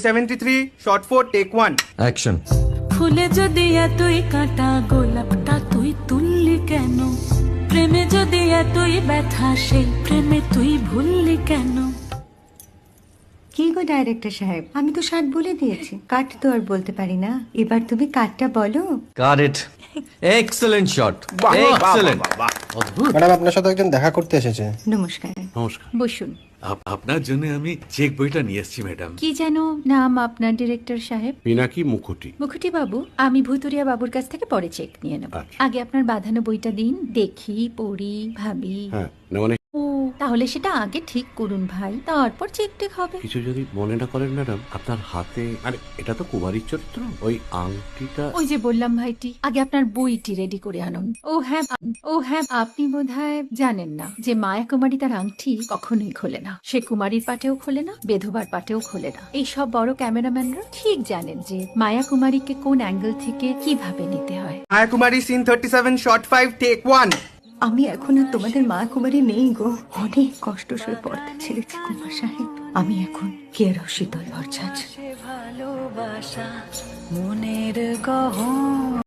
73 shot 4 take 1 action. ফুলে যদি এতই কাঁটা গোলাপটা তুই তুললি কেন? প্রেমে যদি এতই ব্যথা সেই প্রেমে তুই ভুললি কেন? কি গো ডাইরেক্টর সাহেব, আমি তো 60 বলে দিয়েছি, কাট তো আর বলতে পারি না, এবার তুমি কাটটা বলো। Got it. Excellent shot, excellent. Madam আপনার সাথে একজন দেখা করতে এসেছে। নমস্কার। নমস্কার। বসুন। আপনার জন্য আমি চেক বইটা নিয়ে এসেছি ম্যাডাম। কি যেন নাম আপনার ডিরেক্টর সাহেব? পিনাকি মুখোটি। মুখুটি বাবু, আমি ভুতুরিয়া বাবুর কাছ থেকে পরে চেক নিয়ে নেব। আচ্ছা। আগে আপনার বাঁধানো বইটা দিন, দেখি, পড়ি, ভাবি। হ্যাঁ, না মানে ও তাহলে সেটা আগে ঠিক করুন ভাই, তারপর চেক টেক হবে। কিছু যদি মনে না করেন ম্যাডাম, আপনার হাতে, আরে এটা তো কুমারীর চরিত্র, ওই আংটিটা। ওই যে বললাম ভাইটি, আগে আপনার বইটি রেডি করে আনুন। ও হ্যাঁ, আপনি বোধহয় জানেন না যে মায়া কুমারী তার আংটি কখনোই খোলে না। সে কুমারীর পাটেও খোলে না, বেধবার পাটেও খোলে না। এই সব বড় ক্যামেরাম্যানরা ঠিক জানেন যে মায়া কুমারীকে কোন অ্যাঙ্গেল থেকে কিভাবে নিতে হয়। Maya Kumari scene 37 shot 5 take 1 আমি এখন আর তোমাদের মা কুমারী নেই গো, অনেক কষ্ট সয়ে পর্দা ছেড়েছি কুমার সাহেব। আমি এখন কেরও শীতল ভরছাছ। ভালোবাসা মনের গহন।